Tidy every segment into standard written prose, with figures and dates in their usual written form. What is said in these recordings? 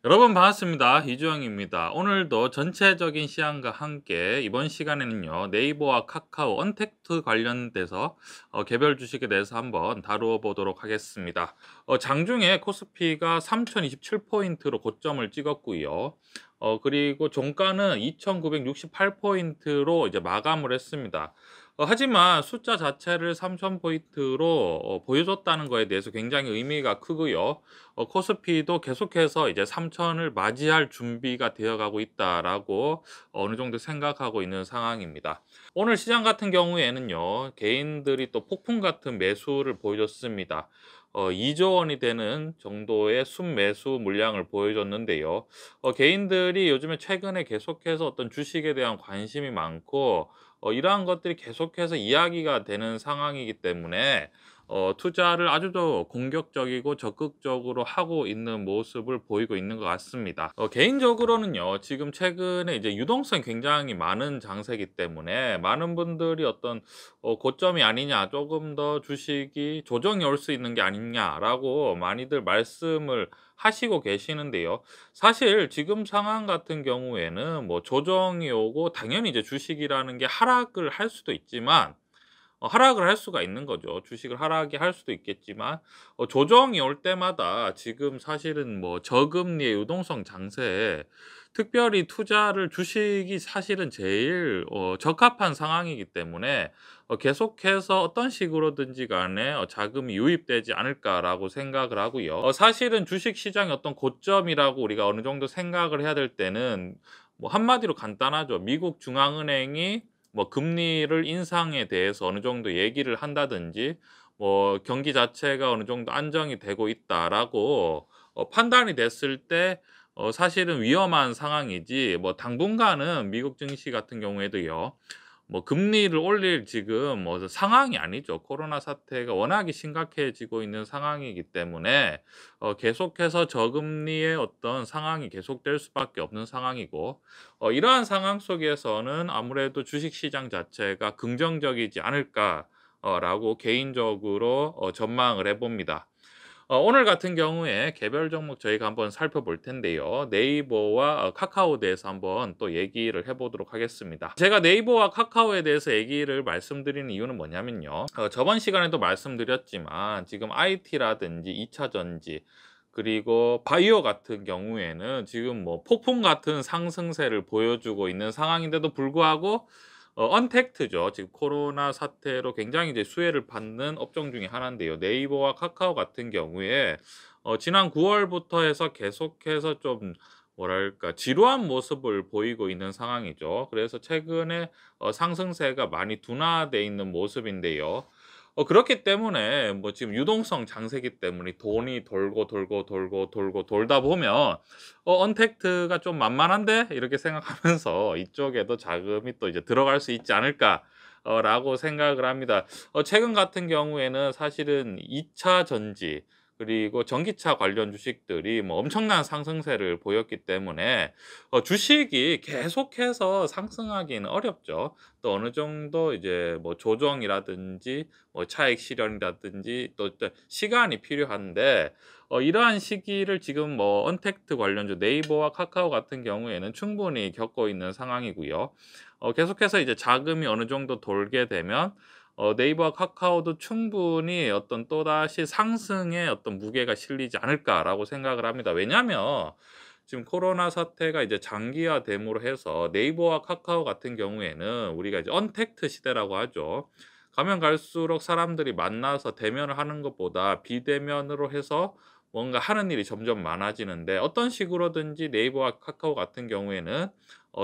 여러분 반갑습니다. 이주영입니다. 오늘도 전체적인 시황과 함께 이번 시간에는요. 네이버와 카카오 언택트 관련돼서 개별 주식에 대해서 한번 다루어 보도록 하겠습니다. 장중에 코스피가 3027포인트로 고점을 찍었고요. 그리고 종가는 2968포인트로 이제 마감을 했습니다. 하지만 숫자 자체를 3000포인트로 보여줬다는 거에 대해서 굉장히 의미가 크고요. 코스피도 계속해서 이제 3천을 맞이할 준비가 되어가고 있다라고 어느 정도 생각하고 있는 상황입니다. 오늘 시장 같은 경우에는요. 개인들이 또 폭풍 같은 매수를 보여줬습니다. 2조 원이 되는 정도의 순매수 물량을 보여줬는데요. 개인들이 요즘에 최근에 계속해서 어떤 주식에 대한 관심이 많고 이러한 것들이 계속해서 이야기가 되는 상황이기 때문에 투자를 아주 더 공격적이고 적극적으로 하고 있는 모습을 보이고 있는 것 같습니다. 개인적으로는요. 지금 최근에 이제 유동성이 굉장히 많은 장세이기 때문에 많은 분들이 어떤 고점이 아니냐, 조금 더 주식이 조정이 올 수 있는 게 아니냐라고 많이들 말씀을 하시고 계시는데요. 사실 지금 상황 같은 경우에는 뭐 조정이 오고 당연히 이제 주식이라는 게 하락을 할 수도 있지만 하락을 할 수가 있는 거죠. 주식을 하락이 할 수도 있겠지만 조정이 올 때마다 지금 사실은 뭐 저금리의 유동성 장세에 특별히 투자를 주식이 사실은 제일 적합한 상황이기 때문에 계속해서 어떤 식으로든지 간에 '자금이 유입되지 않을까.'라고 생각을 하고요. 사실은 주식 시장의 어떤 고점이라고 우리가 어느 정도 생각을 해야 될 때는 뭐 한마디로 간단하죠. 미국 중앙은행이 뭐 금리를 인상에 대해서 어느 정도 얘기를 한다든지 뭐 경기 자체가 어느 정도 안정이 되고 있다라고 판단이 됐을 때 사실은 위험한 상황이지 뭐 당분간은 미국 증시 같은 경우에도요. 뭐 금리를 올릴 지금 뭐 상황이 아니죠. 코로나 사태가 워낙에 심각해지고 있는 상황이기 때문에 계속해서 저금리의 어떤 상황이 계속될 수밖에 없는 상황이고 이러한 상황 속에서는 아무래도 주식 시장 자체가 긍정적이지 않을까 라고 개인적으로 전망을 해 봅니다. 오늘 같은 경우에 개별 종목 저희가 한번 살펴볼 텐데요. 네이버와 카카오에 대해서 한번 또 얘기를 해 보도록 하겠습니다. 제가 네이버와 카카오에 대해서 얘기를 말씀드리는 이유는 뭐냐면요. 저번 시간에도 말씀드렸지만 지금 IT라든지 2차 전지 그리고 바이오 같은 경우에는 지금 뭐 폭풍 같은 상승세를 보여주고 있는 상황인데도 불구하고 언택트죠. 지금 코로나 사태로 굉장히 이제 수혜를 받는 업종 중에 하나인데요. 네이버와 카카오 같은 경우에 지난 9 월부터 해서 계속해서 좀 뭐랄까 지루한 모습을 보이고 있는 상황이죠. 그래서 최근에 상승세가 많이 둔화돼 있는 모습인데요. 그렇기 때문에 뭐 지금 유동성 장세기 때문에 돈이 돌고, 돌고, 돌고, 돌고 돌다 보면 '언택트가 좀 만만한데?' 이렇게 생각하면서 '이쪽에도 자금이 또 이제 들어갈 수 있지 않을까?' 라고 생각을 합니다. 최근 같은 경우에는 사실은 2차 전지 그리고 전기차 관련 주식들이 뭐 엄청난 상승세를 보였기 때문에 주식이 계속해서 상승하기는 어렵죠. 또 어느 정도 이제 뭐 조정이라든지 뭐 차익 실현이라든지 또 시간이 필요한데 이러한 시기를 지금 뭐 언택트 관련주 네이버와 카카오 같은 경우에는 충분히 겪고 있는 상황이고요. 계속해서 이제 자금이 어느 정도 돌게 되면 네이버와 카카오도 충분히 어떤 또다시 상승의 어떤 무게가 실리지 않을까라고 생각을 합니다. 왜냐하면 지금 코로나 사태가 이제 장기화됨으로 해서 네이버와 카카오 같은 경우에는 우리가 이제 언택트 시대라고 하죠. 가면 갈수록 사람들이 만나서 대면을 하는 것보다 비대면으로 해서 뭔가 하는 일이 점점 많아지는데 어떤 식으로든지 네이버와 카카오 같은 경우에는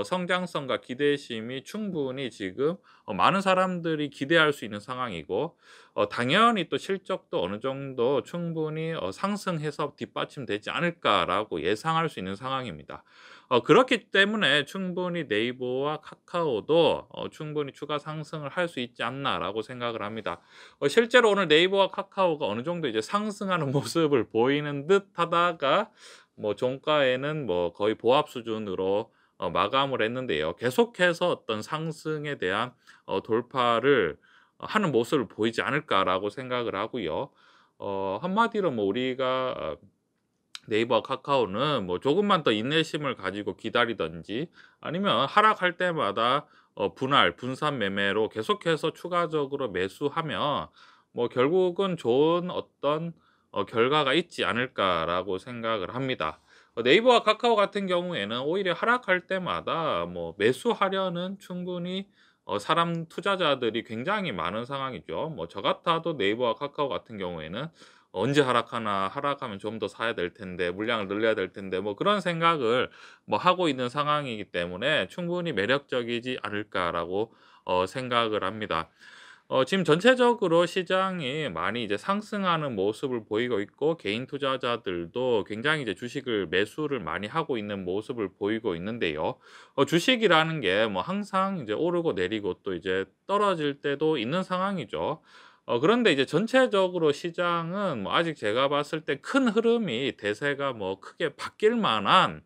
성장성과 기대심이 충분히 지금 많은 사람들이 기대할 수 있는 상황이고 당연히 또 실적도 어느 정도 충분히 상승해서 뒷받침되지 않을까라고 예상할 수 있는 상황입니다. 그렇기 때문에 충분히 네이버와 카카오도 충분히 추가 상승을 할 수 있지 않나라고 생각을 합니다. 실제로 오늘 네이버와 카카오가 어느 정도 이제 상승하는 모습을 보이는 듯하다가 뭐 종가에는 뭐 거의 보합 수준으로 마감을 했는데요. 계속해서 어떤 상승에 대한 돌파를 하는 모습을 보이지 않을까라고 생각을 하고요. 한마디로 뭐 우리가 네이버와 카카오는 뭐 조금만 더 인내심을 가지고 기다리든지 아니면 하락할 때마다 분할, 분산 매매로 계속해서 추가적으로 매수하면 뭐 결국은 좋은 어떤 결과가 있지 않을까라고 생각을 합니다. 네이버와 카카오 같은 경우에는 오히려 하락할 때마다 뭐 매수하려는 충분히 사람 투자자들이 굉장히 많은 상황이죠. 뭐 저 같아도 네이버와 카카오 같은 경우에는 '언제 하락하나. 하락하면 좀 더 사야 될 텐데. 물량을 늘려야 될 텐데.' 뭐 그런 생각을 뭐 하고 있는 상황이기 때문에 '충분히 매력적이지 않을까.'라고 생각을 합니다. 지금 전체적으로 시장이 많이 이제 상승하는 모습을 보이고 있고 개인 투자자들도 굉장히 이제 주식을 매수를 많이 하고 있는 모습을 보이고 있는데요. 주식이라는 게 뭐 항상 이제 오르고 내리고 또 이제 떨어질 때도 있는 상황이죠. 그런데 이제 전체적으로 시장은 뭐 아직 제가 봤을 때 큰 흐름이 대세가 뭐 크게 바뀔 만한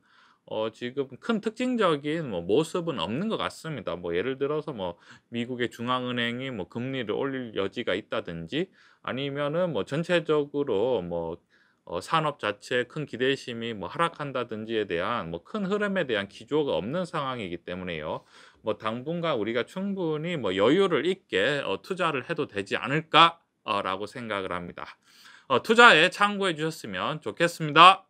지금 큰 특징적인 뭐 모습은 없는 것 같습니다. 뭐 예를 들어서 뭐 미국의 중앙은행이 뭐 금리를 올릴 여지가 있다든지 아니면은 뭐 전체적으로 뭐 산업 자체에 큰 기대심이 뭐 하락한다든지에 대한 뭐 큰 흐름에 대한 기조가 없는 상황이기 때문에요. 뭐 당분간 우리가 충분히 뭐 여유를 있게 투자를 해도 되지 않을까 라고 생각을 합니다. 투자에 참고해 주셨으면 좋겠습니다.